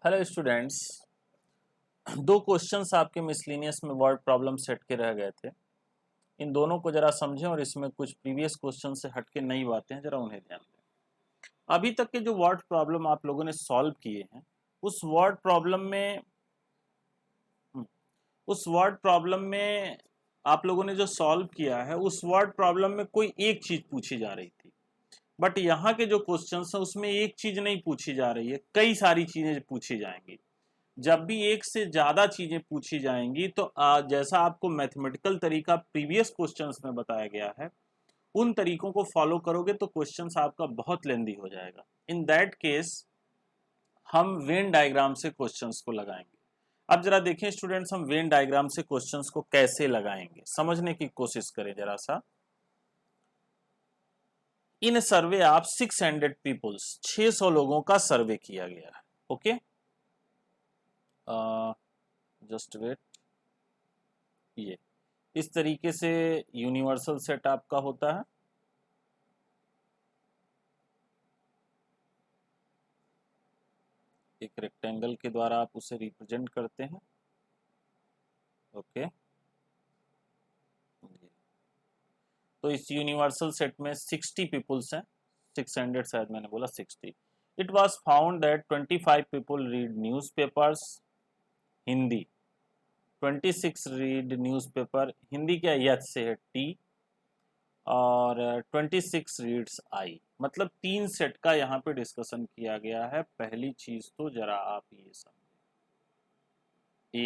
Hello students. दो questions आपके miscellaneous में वर्ड प्रॉब्लम सेट के रह गए थे। इन दोनों को जरा समझें और इसमें कुछ प्रीवियस क्वेश्चन से हट के नई बातें हैं, जरा उन्हें ध्यान दें। अभी तक के जो वर्ड प्रॉब्लम आप लोगों ने सॉल्व किए हैं उस वर्ड प्रॉब्लम में उस वर्ड प्रॉब्लम में आप लोगों ने जो सॉल्व किया है उस वर्ड प्रॉब्लम में कोई एक चीज पूछी जा रही थी, बट यहाँ के जो क्वेश्चंस हैं उसमें एक चीज नहीं पूछी जा रही है, कई सारी चीजें पूछी जाएंगी। जब भी एक से ज्यादा चीजें पूछी जाएंगी तो जैसा आपको मैथमेटिकल तरीका प्रीवियस क्वेश्चंस में बताया गया है उन तरीकों को फॉलो करोगे तो क्वेश्चंस आपका बहुत लेंदी हो जाएगा। इन दैट केस हम वेन डायग्राम से क्वेश्चंस को लगाएंगे। अब जरा देखें स्टूडेंट्स, हम वेन डायग्राम से क्वेश्चंस को कैसे लगाएंगे समझने की कोशिश करें जरा सा। इन सर्वे ऑफ 600 पीपल्स, 600 लोगों का सर्वे किया गया है। Okay, just wait. ये इस तरीके से यूनिवर्सल सेट आपका होता है। एक रेक्टेंगल के द्वारा आप उसे रिप्रेजेंट करते हैं। ओके, तो इस यूनिवर्सल सेट में 60 पीपल्स हैं, 600 शायद मैंने बोला 60। It was found that 25 people read newspapers Hindi, 26 read newspaper Hindi क्या यच से है टी, और 26 रीड्स आई। मतलब 3 सेट का यहाँ पे डिस्कशन किया गया है। पहली चीज तो जरा आप ये समझे,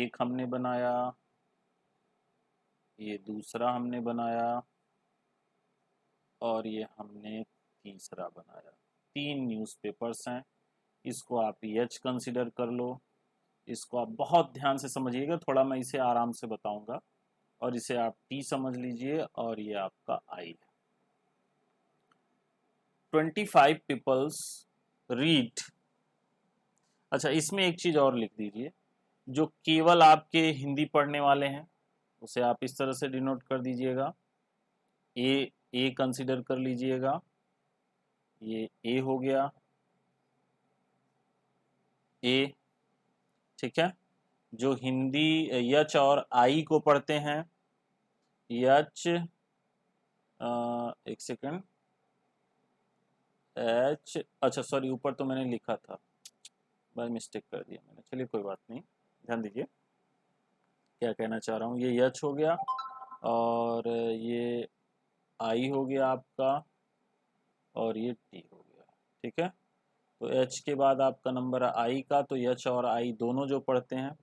एक हमने बनाया, ये दूसरा हमने बनाया और ये हमने तीसरा बनाया। 3 न्यूज़पेपर्स हैं, इसको आप एच कंसिडर कर लो। इसको आप बहुत ध्यान से समझिएगा, थोड़ा मैं इसे आराम से बताऊंगा, और इसे आप टी समझ लीजिए और ये आपका आई है। 25 पीपल्स रीड। अच्छा, इसमें एक चीज और लिख दीजिए, जो केवल आपके हिंदी पढ़ने वाले हैं उसे आप इस तरह से डिनोट कर दीजिएगा। ए कंसिडर कर लीजिएगा, ये ए हो गया, ए। ठीक है, जो हिंदी यच और आई को पढ़ते हैं, यच, एक सेकंड, एच, अच्छा सॉरी ऊपर तो मैंने लिखा था, बाय मिस्टेक कर दिया मैंने, चलिए कोई बात नहीं, ध्यान दीजिए क्या कहना चाह रहा हूँ। ये यच हो गया और ये आई हो गया आपका और ये टी हो गया। ठीक है, तो एच के बाद आपका नंबर है आई का, तो एच और आई दोनों जो पढ़ते हैं,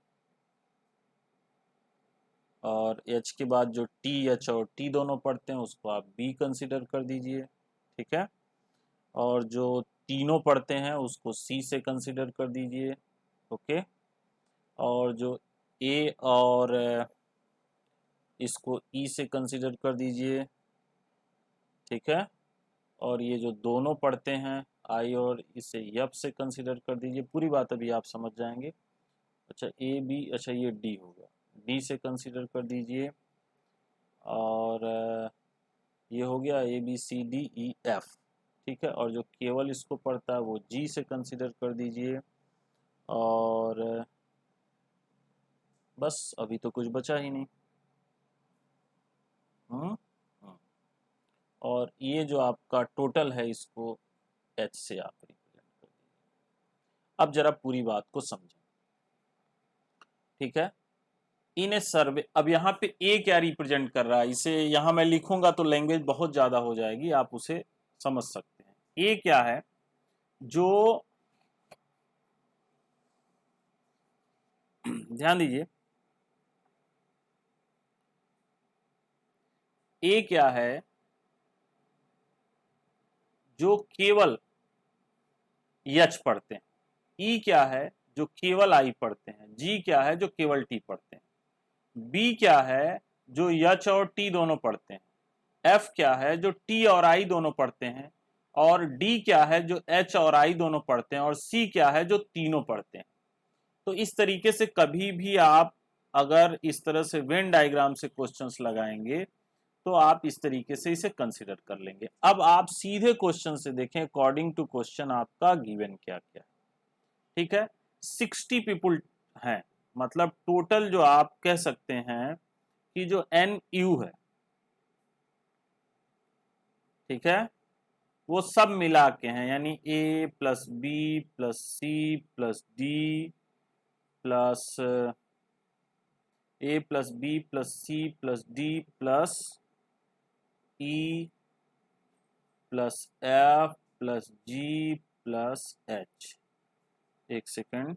और एच के बाद जो टी एच और टी दोनों पढ़ते हैं उसको आप बी कंसिडर कर दीजिए। ठीक है, और जो तीनों पढ़ते हैं उसको सी से कंसिडर कर दीजिए। ओके, और जो ए और इसको ई से कंसिडर कर दीजिए। ठीक है, और ये जो दोनों पढ़ते हैं आई और इसे यप से कंसिडर कर दीजिए। पूरी बात अभी आप समझ जाएंगे। अच्छा ए बी, अच्छा ये डी हो गया, डी से कंसिडर कर दीजिए। और ये हो गया A B C D E F. ठीक है, और जो केवल इसको पढ़ता है वो जी से कंसिडर कर दीजिए। और बस अभी तो कुछ बचा ही नहीं। हम्म हम्म। और ये जो आपका टोटल है इसको एच से आप रिप्रेजेंट कर दीजिए। अब जरा पूरी बात को समझें। ठीक है, इन ए सर्वे, अब यहाँ पे ए क्या रिप्रेजेंट कर रहा है, इसे यहाँ मैं लिखूंगा तो लैंग्वेज बहुत ज्यादा हो जाएगी, आप उसे समझ सकते हैं। ए क्या है, जो ध्यान दीजिए, ए क्या है जो केवल यच पढ़ते हैं, ई क्या है जो केवल आई पढ़ते हैं, जी क्या है जो केवल टी पढ़ते हैं, बी क्या है जो यच और टी दोनों पढ़ते हैं, एफ क्या है जो टी और आई दोनों पढ़ते हैं, और डी क्या है जो एच और आई दोनों पढ़ते हैं, और सी क्या है जो तीनों पढ़ते हैं। तो इस तरीके से कभी भी आप अगर इस तरह से वेन डायग्राम से क्वेश्चंस लगाएंगे तो आप इस तरीके से इसे कंसिडर कर लेंगे। अब आप सीधे क्वेश्चन से देखें, अकॉर्डिंग टू क्वेश्चन आपका गिवन क्या क्या है। ठीक है, 60 पीपुल हैं, मतलब टोटल जो आप कह सकते हैं कि जो NU है, ठीक है, वो सब मिला के हैं, यानी A+B+C+D+E+F+G+H। एक सेकंड,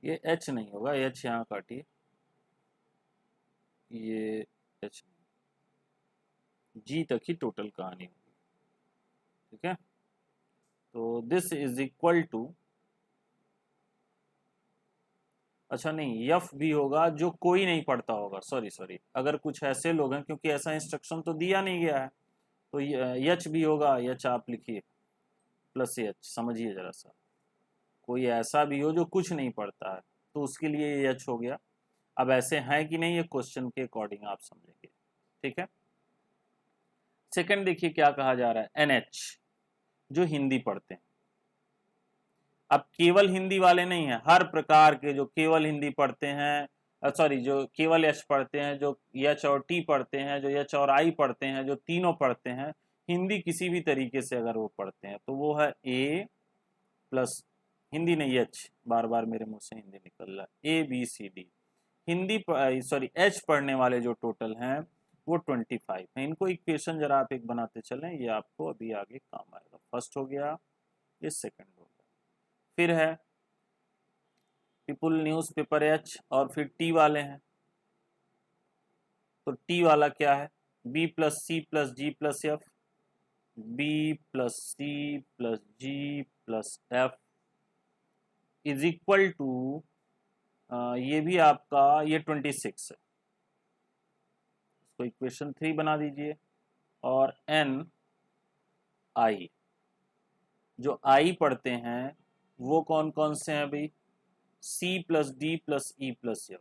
ये H नहीं होगा, H यहाँ काटिए, ये H, G तक ही टोटल कहानी होगी, ठीक है। तो दिस इज इक्वल टू, अच्छा नहीं, यफ भी होगा जो कोई नहीं पढ़ता होगा, सॉरी सॉरी, अगर कुछ ऐसे लोग हैं, क्योंकि ऐसा इंस्ट्रक्शन तो दिया नहीं गया है, तो यच भी होगा, यच आप लिखिए प्लस एच, समझिए जरा सा, कोई ऐसा भी हो जो कुछ नहीं पढ़ता है तो उसके लिए यच हो गया। अब ऐसे हैं कि नहीं, ये क्वेश्चन के अकॉर्डिंग आप समझेंगे, ठीक है। सेकंड देखिए क्या कहा जा रहा है, एनएच, जो हिंदी पढ़ते हैं। अब केवल हिंदी वाले नहीं है, हर प्रकार के जो केवल हिंदी पढ़ते हैं, सॉरी जो केवल यश पढ़ते हैं, जो यच और टी पढ़ते हैं, जो यच और आई पढ़ते हैं, जो तीनों पढ़ते हैं हिंदी किसी भी तरीके से अगर वो पढ़ते हैं, तो वो है ए प्लस, हिंदी नहीं एच, बार बार मेरे मुंह से हिंदी निकल रहा है, ABCD, हिंदी सॉरी एच पढ़ने वाले जो टोटल हैं वो 25 हैं। इनको इक्वेशन जरा आप एक बनाते चलें, ये आपको अभी आगे काम आएगा। फर्स्ट हो गया, ये सेकंड हो गया, फिर है पीपुल न्यूज पेपर एच, और फिर टी वाले हैं, तो टी वाला क्या है, B+C+G+F, B+C+G+F is equal to, ये भी आपका ये 26 है, इसको इक्वेशन 3 बना दीजिए, और N I, जो I पढ़ते हैं वो कौन कौन से हैं भाई, C+D+E+F,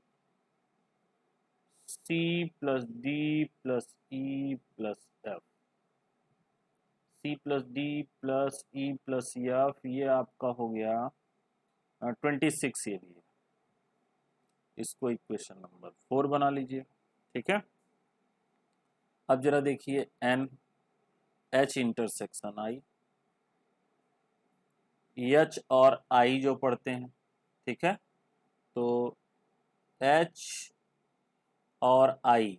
C+D+E+F, C+D+E+F, ये आपका हो गया 26, ये भी है, इसको इक्वेशन नंबर 4 बना लीजिए, ठीक है। अब जरा देखिए N H intersection I, H और I जो पढ़ते हैं, ठीक है, तो H और I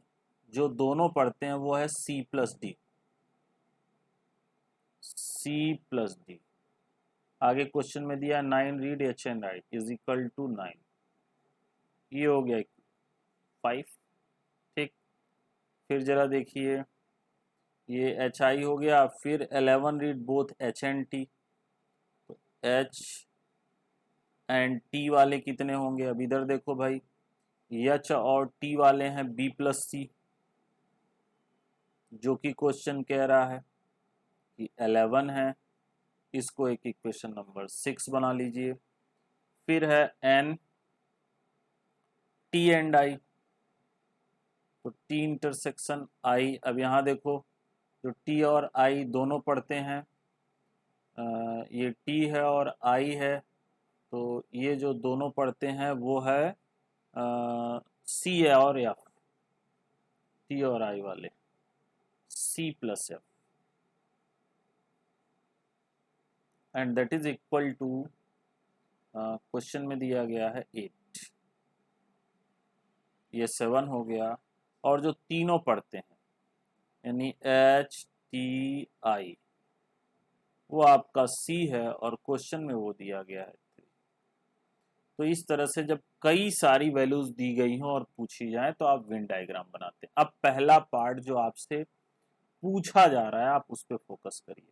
जो दोनों पढ़ते हैं वो है C+D, C+D। आगे क्वेश्चन में दिया 9 read H and I is equal to 9, ये हो गया 5, ठीक। फिर जरा देखिए ये HI हो गया, फिर 11 read both H and T, तो H एंड T वाले कितने होंगे, अब इधर देखो भाई, H और T वाले हैं B+C, जो कि क्वेश्चन कह रहा है कि 11 है, इसको एक इक्वेशन नंबर 6 बना लीजिए। फिर है N T एंड I, तो T इंटरसेक्शन I, अब यहाँ देखो जो T और I दोनों पढ़ते हैं, ये T है और I है, तो ये जो दोनों पढ़ते हैं वो है C है और F, T और I वाले C+F, and that is equal to, question में दिया गया है 8, ये 7 हो गया, और जो तीनों पढ़ते हैं यानी HTI वो आपका C है, और क्वेश्चन में वो दिया गया है 3। तो इस तरह से जब कई सारी वैल्यूज दी गई हों और पूछी जाए तो आप वेन डायग्राम बनाते हैं। अब पहला पार्ट जो आपसे पूछा जा रहा है आप उस पर फोकस करिए,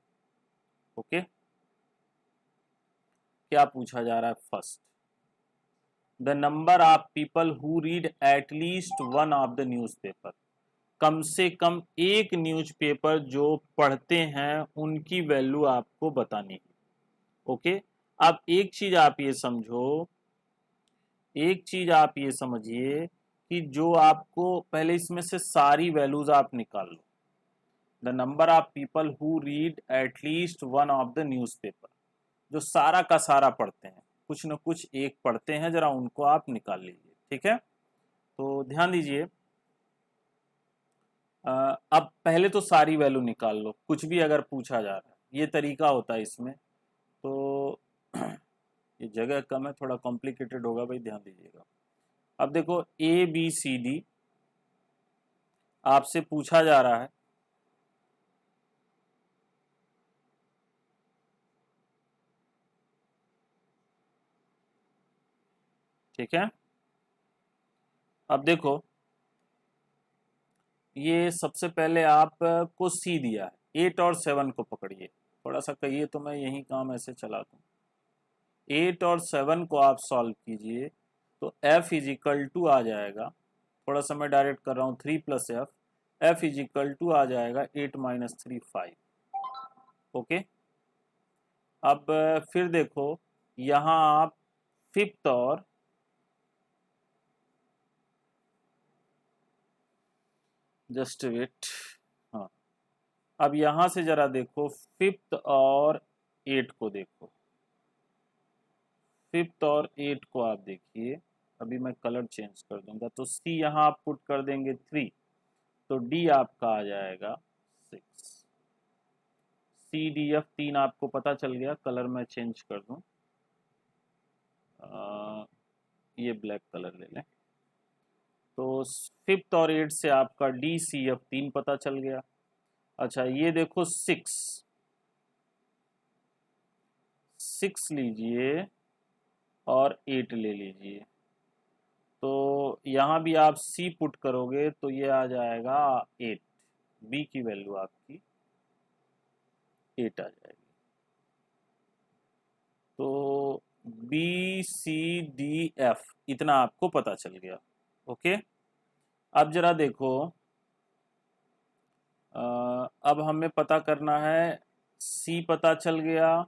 ओके। क्या पूछा जा रहा है, first, the number of people who read at least one of the newspaper, कम से कम एक न्यूज़पेपर जो पढ़ते हैं उनकी वैल्यू आपको बतानी है, ओके। अब एक चीज आप ये समझो, एक चीज आप ये समझिए कि जो आपको पहले इसमें से सारी वैल्यूज आप निकाल लो। The number of people who read at least one of the newspaper, जो सारा का सारा पढ़ते हैं, कुछ न कुछ एक पढ़ते हैं, जरा उनको आप निकाल लीजिए। ठीक है, तो ध्यान दीजिए। अब पहले तो सारी वैल्यू निकाल लो, कुछ भी अगर पूछा जा रहा है, ये तरीका होता है इसमें। तो ये जगह कम है, थोड़ा कॉम्प्लिकेटेड होगा भाई, ध्यान दीजिएगा। अब देखो ए बी सी डी आपसे पूछा जा रहा है, ठीक है। अब देखो ये सबसे पहले आप को सी दिया है, 8 और 7 को पकड़िए, थोड़ा सा कहिए तो मैं यही काम ऐसे चला दूं। 8 और 7 को आप सॉल्व कीजिए तो f इज इक्वल टू आ जाएगा, थोड़ा सा मैं डायरेक्ट कर रहा हूँ, 3 plus F is equal to आ जाएगा 8 माइनस 3 5। ओके, अब फिर देखो यहाँ आप फिफ्थ और जस्ट वेट, हाँ, अब यहाँ से जरा देखो फिफ्थ और 8 को देखो, फिफ्थ और 8 को आप देखिए। अभी मैं कलर चेंज कर दूंगा, तो सी यहाँ आप पुट कर देंगे 3, तो डी आपका आ जाएगा 6। सी डी एफ 3 आपको पता चल गया, कलर मैं चेंज कर दूं, ये ब्लैक कलर ले लें। तो फिफ्थ और 8 से आपका डी सी एफ 3 पता चल गया। अच्छा ये देखो 6 लीजिए और 8 ले लीजिए, तो यहाँ भी आप सी पुट करोगे तो ये आ जाएगा 8, बी की वैल्यू आपकी 8 आ जाएगी। तो बी सी डी एफ इतना आपको पता चल गया। ओके, अब जरा देखो, अब हमें पता करना है, सी पता चल गया,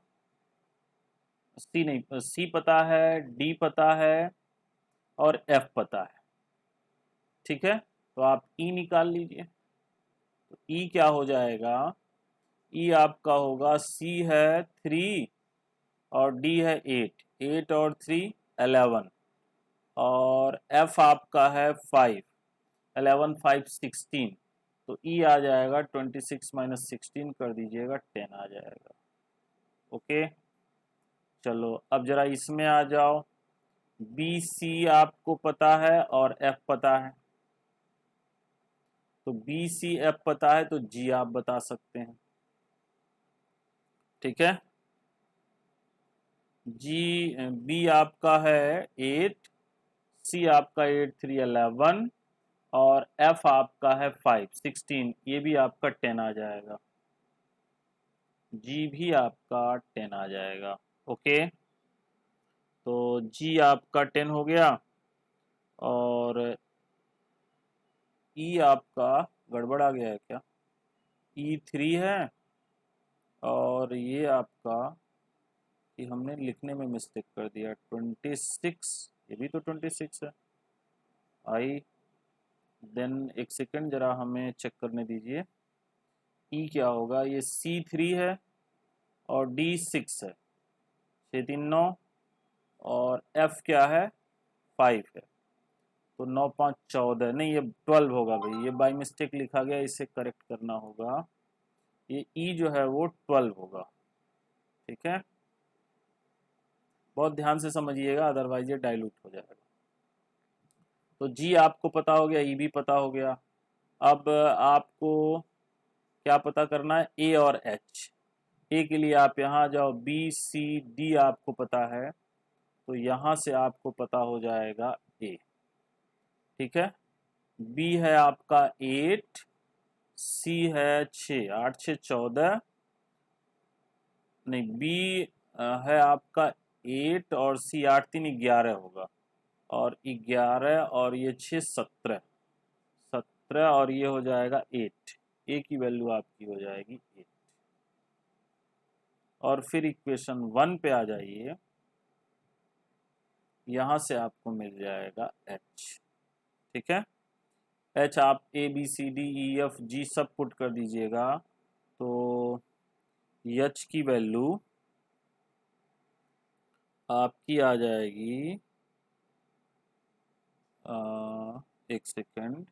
सी नहीं, सी पता है, डी पता है और एफ पता है। ठीक है, तो आप ई निकाल लीजिए। तो ई क्या हो जाएगा, ई आपका होगा, सी है 3 और डी है 8, 8 और 3 11, और एफ आपका है 5, 11 5 16, तो ई आ जाएगा 26 माइनस 16 कर दीजिएगा, 10 आ जाएगा। ओके, चलो अब जरा इसमें आ जाओ, बी सी आपको पता है और एफ पता है, तो बी सी एफ पता है तो जी आप बता सकते हैं। ठीक है, जी बी आपका है 8, सी आपका 8 3 11 और एफ आपका है 5 16, ये भी आपका 10 आ जाएगा, जी भी आपका 10 आ जाएगा। ओके, तो जी आपका 10 हो गया, और ई आपका गड़बड़ आ गया है क्या, ई 3 है, और ये आपका, ये हमने लिखने में मिस्टेक कर दिया, 26, ये भी तो 26 है। आई देन एक सेकंड जरा हमें चेक करने दीजिए, ई क्या होगा, ये सी 3 है और डी 6 है, 6 3 9, और एफ क्या है 5 है, तो 9 5 14, नहीं ये 12 होगा भाई, ये बाई मिस्टेक लिखा गया, इसे करेक्ट करना होगा, ये ई जो है वो 12 होगा। ठीक है, बहुत ध्यान से समझिएगा, अदरवाइज ये डाइल्यूट हो जाएगा। तो जी आपको पता हो गया, ई भी पता हो गया। अब आपको क्या पता करना है, ए और एच। ए के लिए आप यहाँ जाओ, बी सी डी आपको पता है, तो यहाँ से आपको पता हो जाएगा ए। ठीक है, बी है आपका 8, सी है 6, 8 6 14, नहीं बी है आपका 8 और सी 8 3 11 होगा, और 11 और ये 6 17, 17 और ये हो जाएगा 8, ए की वैल्यू आपकी हो जाएगी 8। और फिर इक्वेशन 1 पे आ जाइए, यहाँ से आपको मिल जाएगा एच। ठीक है, एच आप A B C D E F G सब पुट कर दीजिएगा, तो एच की वैल्यू आपकी आ जाएगी, एक सेकेंड,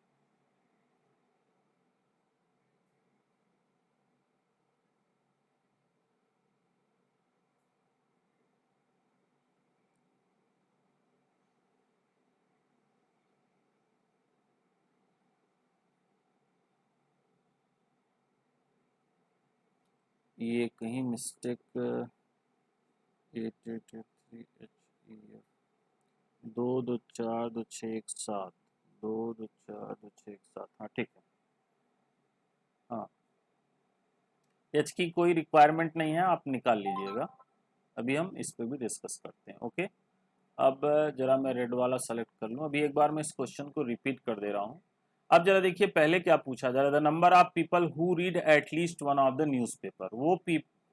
ये कहीं मिस्टेक, 8 8 8 3 H E F, 2 2 4 2 6 1 7, 2 2 4 2 6 1 7, हाँ ठीक है। हाँ, एच की कोई रिक्वायरमेंट नहीं है, आप निकाल लीजिएगा, अभी हम इस पे भी डिस्कस करते हैं। ओके, अब जरा मैं रेड वाला सेलेक्ट कर लूँ, अभी एक बार मैं इस क्वेश्चन को रिपीट कर दे रहा हूँ। अब जरा देखिए पहले क्या पूछा जा रहा था, number of people who read at least one of the newspaper,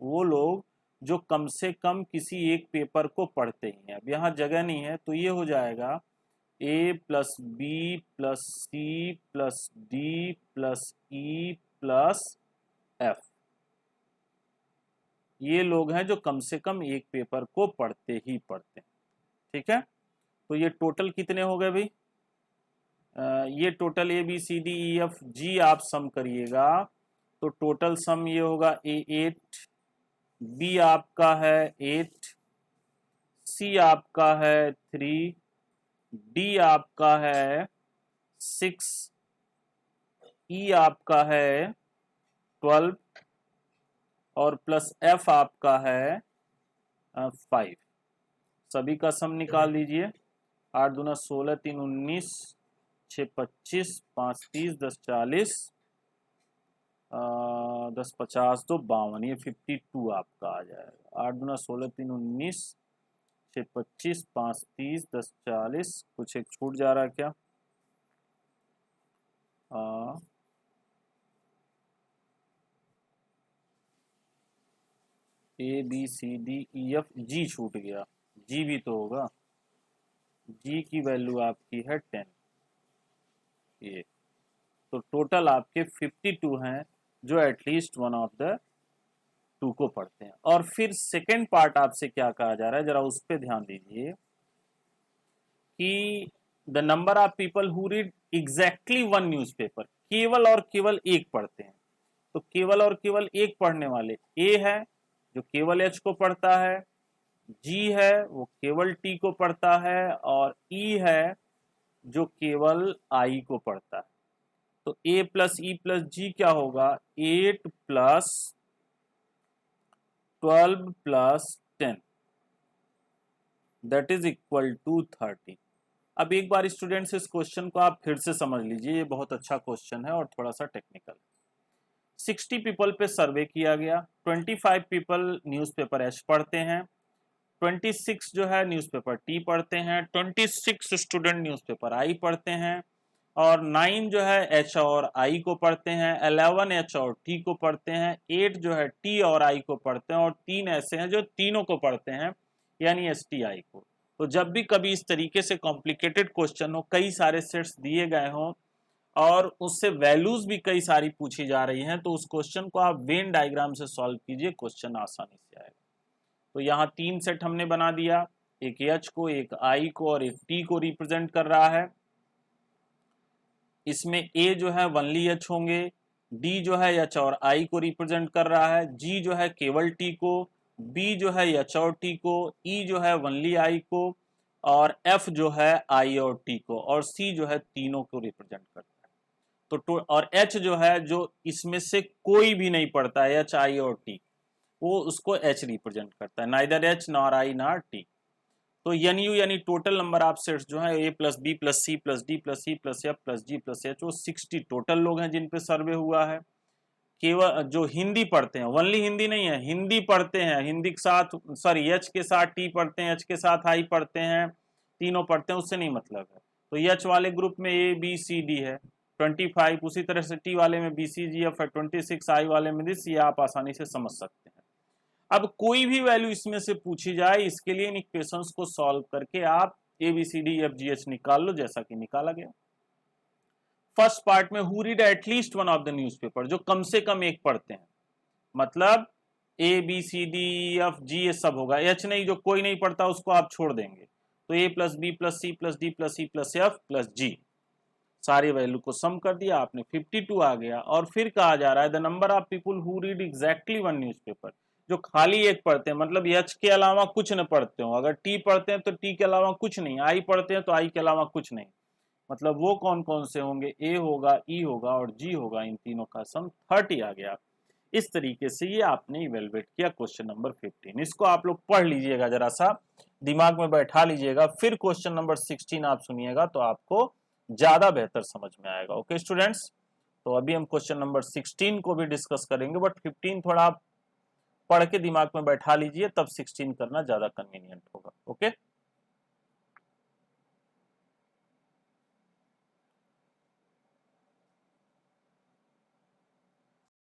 वो लोग जो कम से कम किसी एक पेपर को पढ़ते ही हैं। अब यहाँ जगह नहीं है तो ये हो जाएगा A plus B plus C plus D plus E plus F, ये लोग हैं जो कम से कम एक पेपर को पढ़ते ही पढ़ते हैं। ठीक है, तो ये टोटल कितने हो गए भाई, ये total A B C D E F G आप सम करिएगा, तो टोटल सम ये होगा ए 8, बी आपका है 8, सी आपका है 3, डी आपका है 6, ई आपका है 12 और प्लस एफ आपका है 5। सभी का सम निकाल दीजिए, 8 दूना 16, 3 19, 6 25, 5 30, 10 40, 10 50 तो 52, ये 52 आपका आ जाएगा। 8 दूना 16, 3 19, 6 25, 5 30, 10 40, कुछ एक छूट जा रहा है क्या? A B C D E F G छूट गया, जी भी तो होगा, जी की वैल्यू आपकी है 10। ये तो टोटल आपके 52 हैं जो at least one of the two को पढ़ते हैं। और फिर सेकेंड पार्ट आपसे क्या कहा जा रहा है, जरा उस पर ध्यान दीजिए कि the number of people who read exactly one newspaper, केवल और केवल एक पढ़ते हैं। तो केवल और केवल एक पढ़ने वाले ए है जो केवल एच को पढ़ता है, जी है वो केवल टी को पढ़ता है, और ई है जो केवल आई को पढ़ता है। तो ए प्लस ई प्लस जी क्या होगा, 8 plus 12 plus 10 that is equal to 30। अब एक बार स्टूडेंट्स इस क्वेश्चन को आप फिर से समझ लीजिए, ये बहुत अच्छा क्वेश्चन है और थोड़ा सा टेक्निकल। 60 पीपल पे सर्वे किया गया, 25 पीपल न्यूज़पेपर एच पढ़ते हैं, 26 जो है न्यूज़पेपर टी पढ़ते हैं, 26 स्टूडेंट न्यूज़पेपर आई पढ़ते हैं, और 9 जो है एच और आई को पढ़ते हैं, 11 एच और टी को पढ़ते हैं, 8 जो है टी और आई को पढ़ते हैं, और 3 ऐसे हैं जो तीनों को पढ़ते हैं यानी एस टी आई को। तो जब भी कभी इस तरीके से कॉम्प्लिकेटेड क्वेश्चन हो, कई सारे सेट्स दिए गए हों और उससे वैल्यूज भी कई सारी पूछी जा रही हैं, तो उस क्वेश्चन को आप वेन डायग्राम से सॉल्व कीजिए, क्वेश्चन आसानी से आएगा। तो यहाँ 3 सेट हमने बना दिया, एक एच को, एक आई को और एक टी को रिप्रेजेंट कर रहा है। इसमें ए जो है वनली एच होंगे, डी जो है एच और आई को रिप्रेजेंट कर रहा है, जी जो है केवल टी को, बी जो है एच और टी को, ई जो है वनली आई को, और एफ जो है आई और टी को, और सी जो है तीनों को रिप्रेजेंट करता है। तो और एच जो है जो इसमें से कोई भी नहीं पढ़ता है, एच आई और टी, वो उसको एच रिप्रेजेंट करता है, neither H nor I nor T. तो एन यू यानी टोटल नंबर ऑफ सेट्स जो है A plus B plus C plus D plus E plus F plus G plus H, वो 60 टोटल लोग हैं जिन पे सर्वे हुआ है। केवल जो हिंदी पढ़ते हैं, ओनली हिंदी नहीं है, हिंदी पढ़ते हैं, हिंदी के साथ सॉरी एच के साथ टी पढ़ते हैं, एच के साथ आई पढ़ते हैं, तीनों पढ़ते हैं, उससे नहीं मतलब है। तो एच वाले ग्रुप में ए बी सी डी है 25, उसी तरह से टी वाले में बी सी जी एफ है 26, आई वाले में दिस, ये आप आसानी से समझ सकते हैं। अब कोई भी वैल्यू इसमें से पूछी जाए, इसके लिए इन इक्वेशंस को सॉल्व करके आप ABCDEFGH निकाल लो जैसा कि निकाला गया। फर्स्ट पार्ट में who read at least one of the newspaper, जो कम से कम एक पढ़ते हैं, मतलब ABCDEFG ये सब होगा, H नहीं, जो कोई नहीं पढ़ता उसको आप छोड़ देंगे, तो A plus B plus C plus D plus E plus F plus G, सारी वैल्यू को सम कर दिया आपने, 52 आ गया। और फिर कहा जा रहा है the number of people who read exactly one newspaper, जो खाली एक पढ़ते हैं, मतलब H के अलावा कुछ न पढ़ते हो, अगर T पढ़ते हैं तो T के अलावा कुछ नहीं, I पढ़ते हैं तो I के अलावा कुछ नहीं, मतलब वो कौन कौन से होंगे, A होगा, E होगा और G होगा, इन तीनों का सम 30 आ गया। इस तरीके से ये आपने इवेलुएट किया क्वेश्चन नंबर 15। इसको आप लोग पढ़ लीजिएगा, जरा सा दिमाग में बैठा लीजिएगा, फिर क्वेश्चन नंबर 16 आप सुनिएगा तो आपको ज्यादा बेहतर समझ में आएगा। ओके स्टूडेंट्स, तो अभी हम क्वेश्चन नंबर 16 को भी डिस्कस करेंगे, बट 15 थोड़ा आप पढ़ के दिमाग में बैठा लीजिए, तब 16 करना ज्यादा कन्वीनियंट होगा। ओके,